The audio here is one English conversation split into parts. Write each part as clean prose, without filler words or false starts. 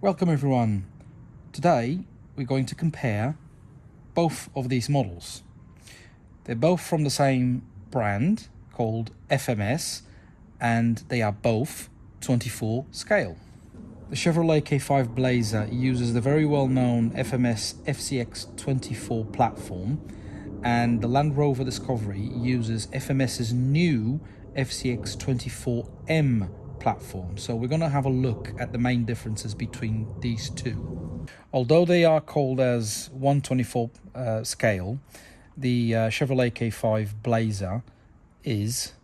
Welcome everyone. Today we're going to compare both of these models. They're both from the same brand called FMS and they are both 24 scale. The Chevrolet K5 Blazer uses the very well-known FMS FCX24 platform, and the Land Rover Discovery uses FMS's new FCX24M platform. So we're going to have a look at the main differences between these two. Although they are called as 124 scale, the Chevrolet K5 Blazer is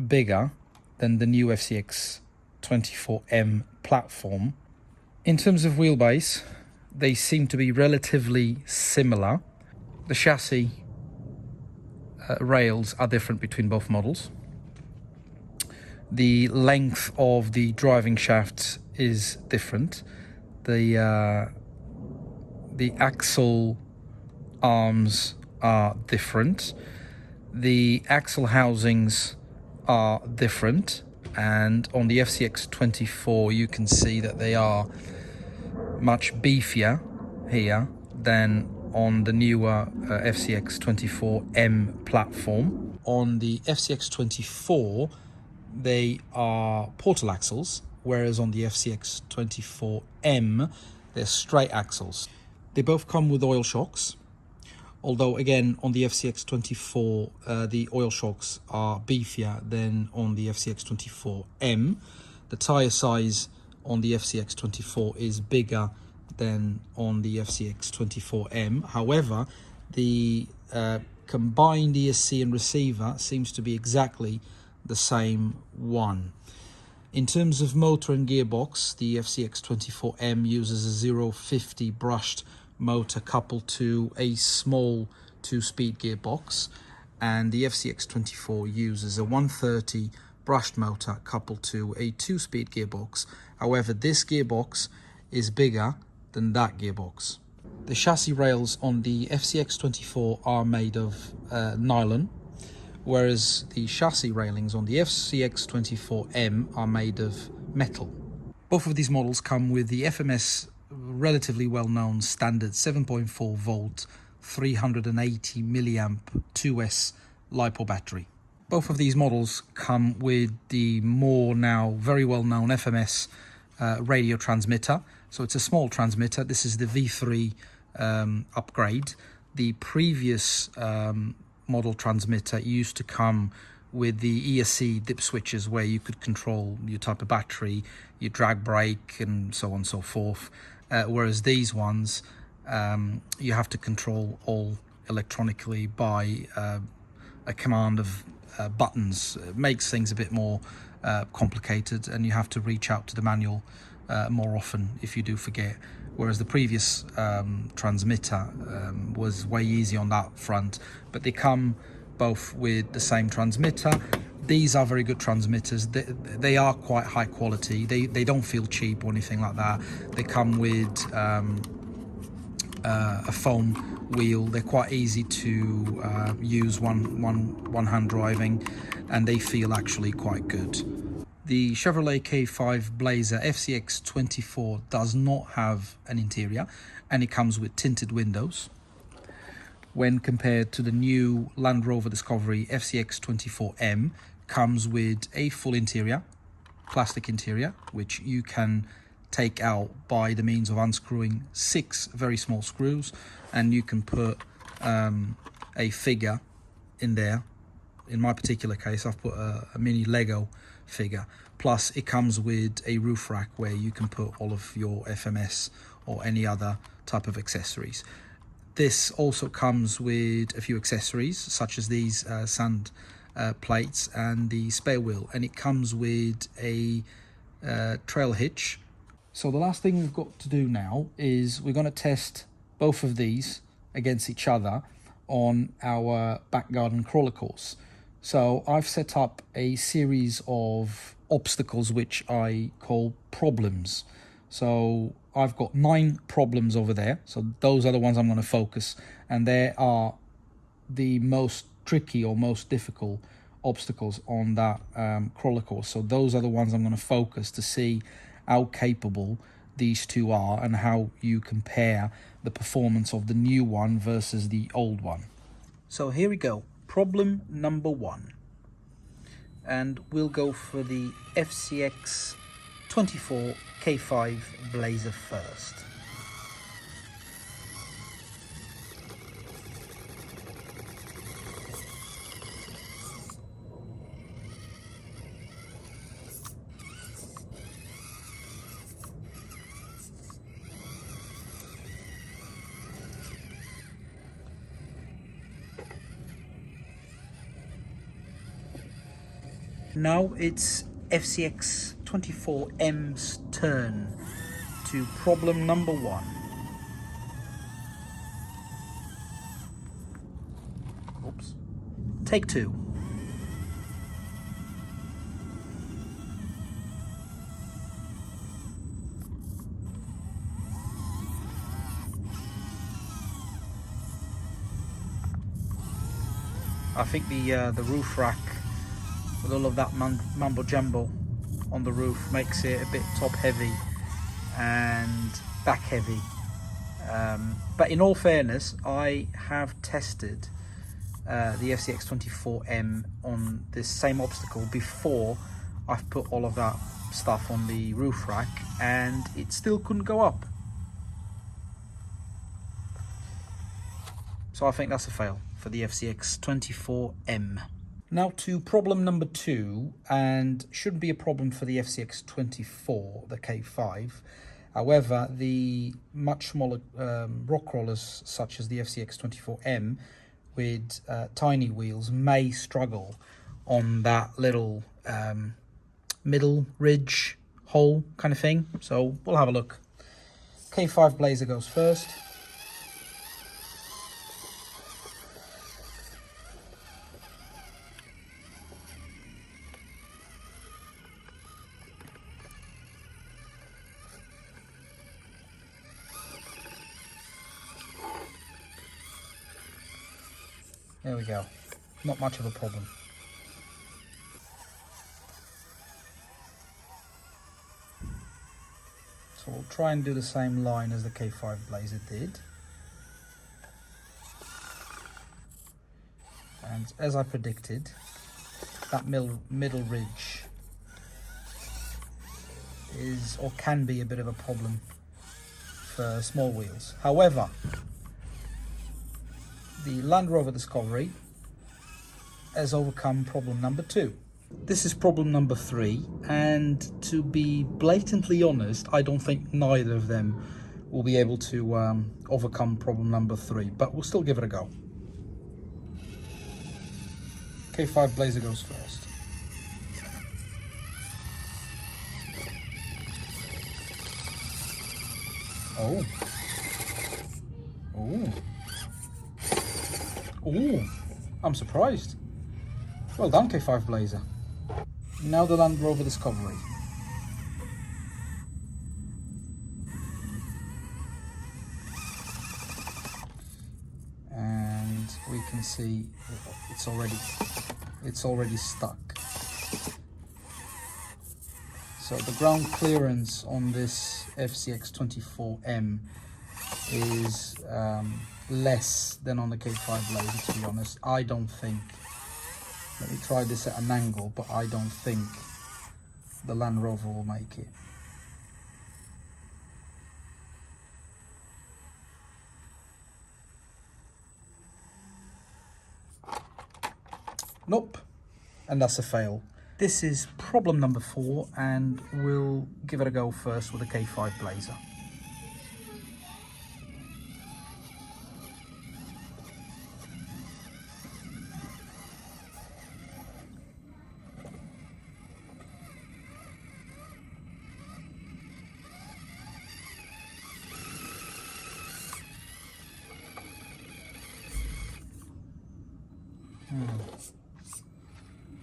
bigger than the new FCX24M platform. In terms of wheelbase, they seem to be relatively similar. The chassis rails are different between both models. The length of the driving shaft is different. The axle arms are different. The axle housings are different, and on the FCX24 you can see that they are much beefier here than on the newer FCX24M platform. On the FCX24 they are portal axles, whereas on the FCX24M they're straight axles. They both come with oil shocks, although again on the FCX24 the oil shocks are beefier than on the FCX24M. The tyre size on the FCX24 is bigger than on the FCX24M. However, the combined ESC and receiver seems to be exactly the same one. In terms of motor and gearbox, the FCX24M uses a 050 brushed motor coupled to a small 2-speed gearbox, and the FCX24 uses a 130 brushed motor coupled to a 2-speed gearbox. However, this gearbox is bigger than that gearbox. The chassis rails on the FCX24 are made of nylon, whereas the chassis railings on the FCX24M are made of metal. Both of these models come with the FMS relatively well-known standard 7.4 volt 380 milliamp 2S LiPo battery. Both of these models come with the more now very well-known FMS radio transmitter. So it's a small transmitter. This is the V3 upgrade. The previous model transmitter used to come with the ESC dip switches, where you could control your type of battery, your drag brake, and so on and so forth. Whereas these ones, you have to control all electronically by a command of buttons. It makes things a bit more complicated, and you have to reach out to the manual more often if you do forget. Whereas the previous transmitter was way easy on that front, but they come both with the same transmitter. These are very good transmitters. They are quite high quality. They don't feel cheap or anything like that. They come with a foam wheel. They're quite easy to use one hand driving, and they feel actually quite good. The Chevrolet K5 Blazer FCX24 does not have an interior, and it comes with tinted windows, when compared to the new Land Rover Discovery FCX24M. Comes with a full interior, plastic interior, which you can take out by the means of unscrewing 6 very small screws, and you can put a figure in there. In my particular case, I've put a mini Lego figure. Plus it comes with a roof rack where you can put all of your FMS or any other type of accessories. This also comes with a few accessories, such as these sand plates and the spare wheel, and it comes with a trail hitch. So the last thing we've got to do now is we're going to test both of these against each other on our back garden crawler course. So I've set up a series of obstacles which I call problems. So I've got 9 problems over there. So those are the ones I'm going to focus, and they are the most tricky or most difficult obstacles on that crawler course. So those are the ones I'm going to focus to see how capable these two are and how you compare the performance of the new one versus the old one. So here we go, problem number 1. And we'll go for the FCX24 K5 Blazer first. Now it's FCX24M's turn to problem number 1. Oops. Take 2. I think the roof rack with all of that mambo jumbo on the roof makes it a bit top heavy and back heavy. But in all fairness, I have tested the FCX24M on this same obstacle before I've put all of that stuff on the roof rack, and it still couldn't go up. So I think that's a fail for the FCX24M. Now to problem number 2, and shouldn't be a problem for the FCX24, the K5. However, the much smaller rock rollers such as the FCX24M with tiny wheels may struggle on that little middle ridge hole kind of thing. So we'll have a look. K5 Blazer goes first. There we go. Not much of a problem. So we'll try and do the same line as the K5 Blazer did. And as I predicted, that middle ridge is or can be a bit of a problem for small wheels. However, the Land Rover Discovery has overcome problem number 2. This is problem number 3, and to be blatantly honest, I don't think neither of them will be able to overcome problem number 3, but we'll still give it a go. K5 Blazer goes first. Oh. Oh. Oh, I'm surprised. Well done, K5 Blazer. Now the Land Rover Discovery. And we can see it's already stuck. So the ground clearance on this FCX24M is less than on the K5 Blazer, to be honest. I don't think, let me try this at an angle, but I don't think the Land Rover will make it. Nope, and that's a fail. This is problem number 4, and we'll give it a go first with the K5 Blazer.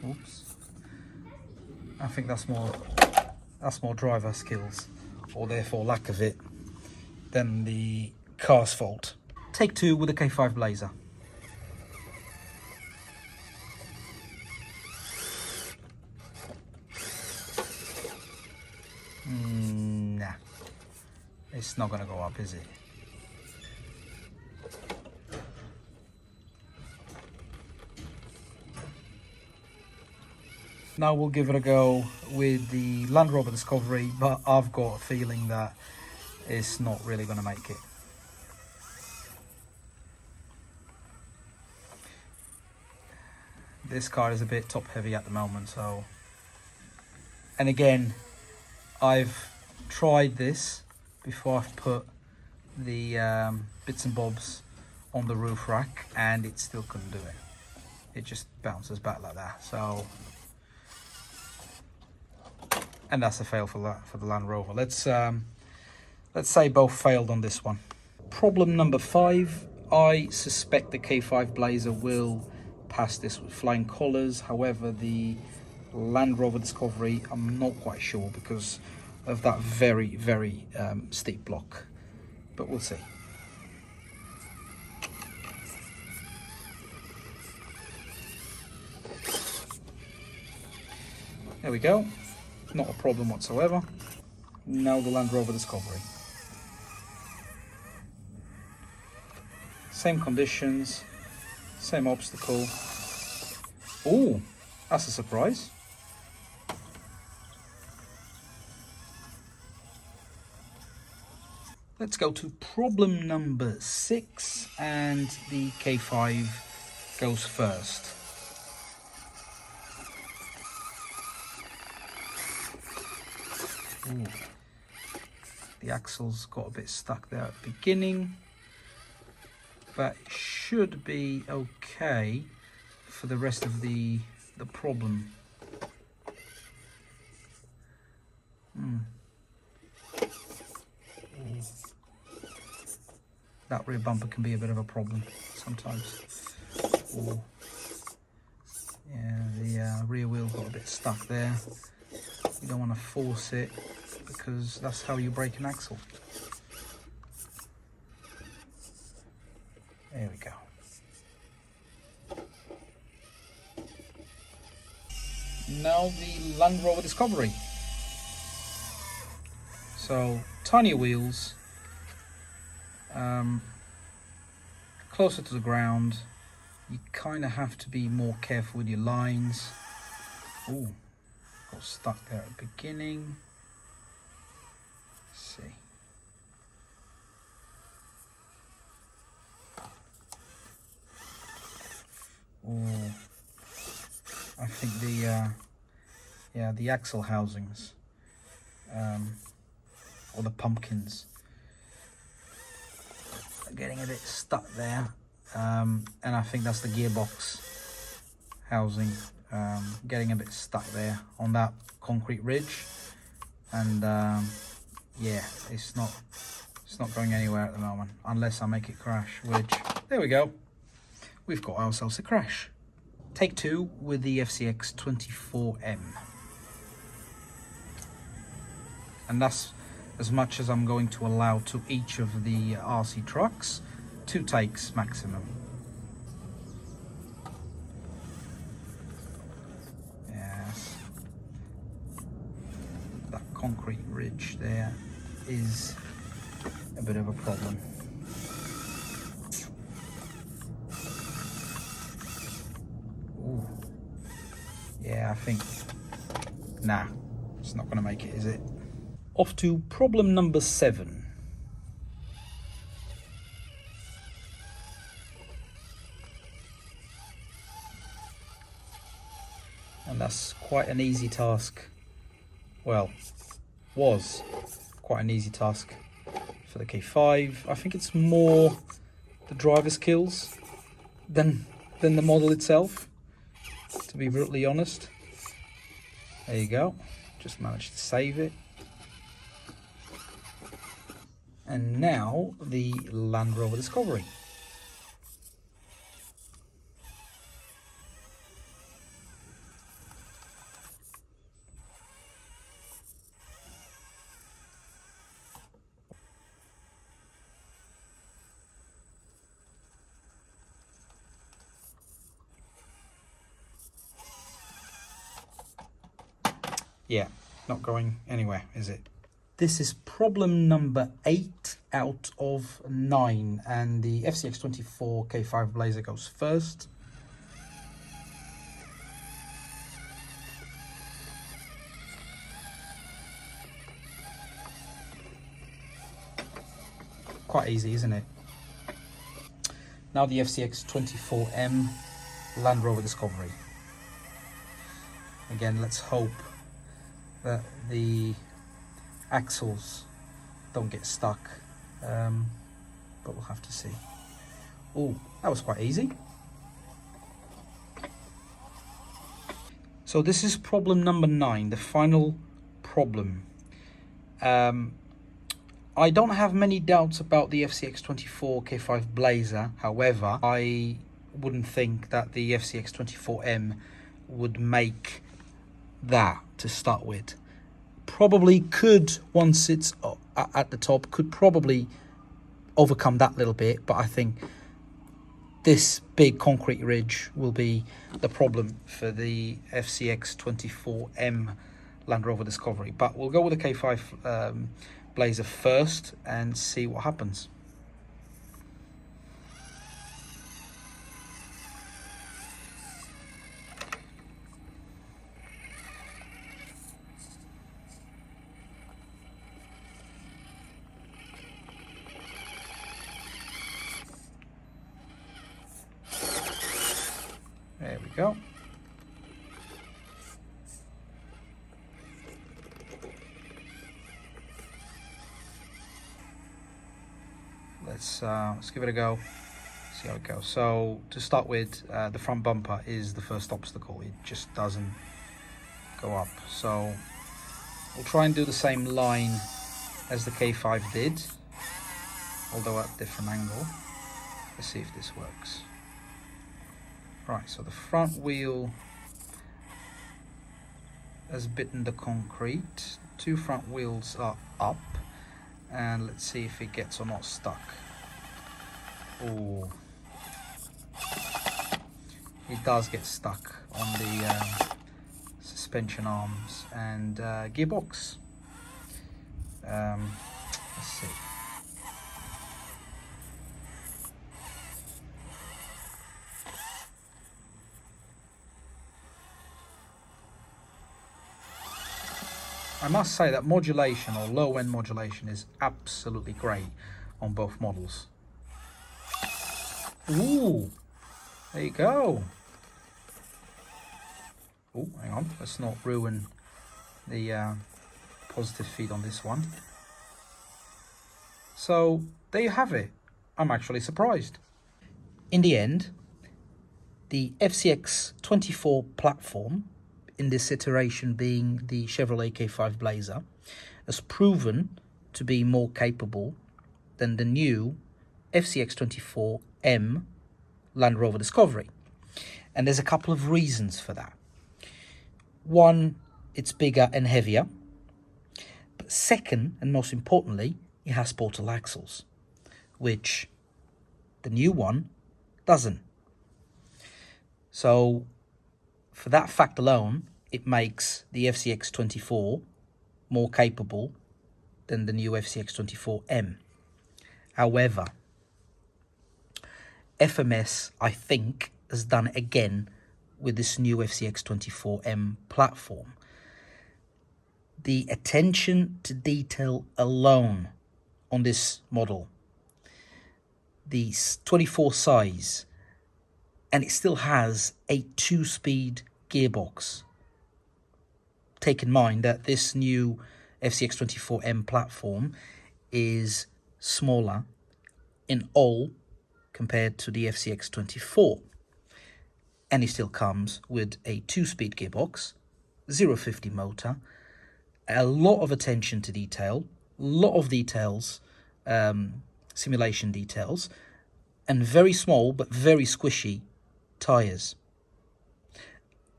Oops. I think that's more driver skills, or therefore lack of it, than the car's fault. Take 2 with the K5 Blazer. It's not going to go up, is it? Now we'll give it a go with the Land Rover Discovery, but I've got a feeling that it's not really going to make it. This car is a bit top heavy at the moment, so... And again, I've tried this before I've put the bits and bobs on the roof rack, and it still couldn't do it. It just bounces back like that. So, and that's a fail for the Land Rover. Let's say both failed on this one. Problem number 5. I suspect the K5 Blazer will pass this with flying colours. However, the Land Rover Discovery, I'm not quite sure because of that very, very steep block. But we'll see. There we go. Not a problem whatsoever. Now the Land Rover Discovery. Same conditions, same obstacle. Oh, that's a surprise. Let's go to problem number 6, and the K5 goes first. Ooh. The axle's got a bit stuck there at the beginning, but it should be okay for the rest of the problem. That rear bumper can be a bit of a problem sometimes. Ooh. Yeah, the rear wheel got a bit stuck there. You don't want to force it because that's how you break an axle. There we go. Now the Land Rover Discovery. So tiny wheels, closer to the ground. You kind of have to be more careful with your lines. Ooh, got stuck there at the beginning. Let's see. Ooh, I think the axle housings, or the pumpkins, are getting a bit stuck there, and I think that's the gearbox housing, getting a bit stuck there on that concrete ridge, and yeah, it's not going anywhere at the moment unless I make it crash, which, there we go, we've got ourselves a crash. Take 2 with the FCX24M. And that's as much as I'm going to allow to each of the RC trucks. 2 takes maximum. Yes. That concrete ridge there is a bit of a problem. Ooh. Yeah, I think, nah, it's not going to make it, is it? Off to problem number 7. And that's quite an easy task. Well, was quite an easy task for the K5. I think it's more the driver skills than the model itself, to be brutally honest. There you go. Just managed to save it. And now the Land Rover Discovery. Yeah, not going anywhere, is it? This is problem number 8 out of 9, and the FCX24 K5 Blazer goes first. Quite easy, isn't it? Now the FCX24M Land Rover Discovery. Again, let's hope that the axles don't get stuck, but we'll have to see. Oh, that was quite easy. So this is problem number 9, the final problem. I don't have many doubts about the FCX24 K5 Blazer. However, I wouldn't think that the FCX24M would make that to start with. Probably could, once it's at the top, could probably overcome that little bit, but I think this big concrete ridge will be the problem for the FCX24M Land Rover Discovery. But we'll go with the K5 Blazer first and see what happens. There we go. Let's give it a go, see how it goes. So to start with, the front bumper is the first obstacle. It just doesn't go up. So we'll try and do the same line as the K5 did, although at a different angle. Let's see if this works. Right, so the front wheel has bitten the concrete. 2 front wheels are up, and let's see if it gets or not stuck. Oh, it does get stuck on the suspension arms and gearbox. Let's see. I must say that modulation, or low-end modulation, is absolutely great on both models. Ooh, there you go. Oh, hang on, let's not ruin the positive feed on this one. So there you have it. I'm actually surprised. In the end, the FCX24 platform, in this iteration being the Chevrolet K5 Blazer, has proven to be more capable than the new FCX24M Land Rover Discovery. And there's a couple of reasons for that. One, it's bigger and heavier. But second, and most importantly, it has portal axles, which the new one doesn't. So for that fact alone, it makes the FCX24 more capable than the new FCX24M. However, FMS, I think, has done it again with this new FCX24M platform. The attention to detail alone on this model, the 24 size, and it still has a 2-speed gearbox. Take in mind that this new FCX24M platform is smaller in all compared to the FCX24. And it still comes with a 2-speed gearbox, 050 motor, a lot of attention to detail, a lot of details, simulation details, and very small but very squishy tires.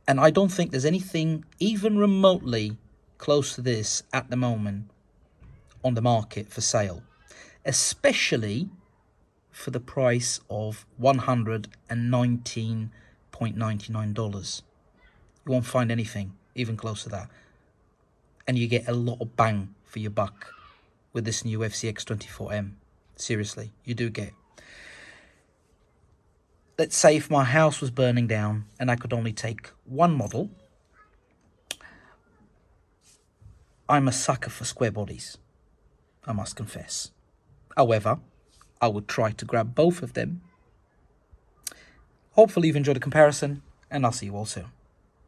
And I don't think there's anything even remotely close to this at the moment on the market for sale, especially for the price of $119.99. You won't find anything even close to that. and you get a lot of bang for your buck with this new FCX24M. Seriously, you do get. Let's say if my house was burning down and I could only take one model. I'm a sucker for square bodies, I must confess. However, I would try to grab both of them. Hopefully you've enjoyed the comparison, and I'll see you all soon.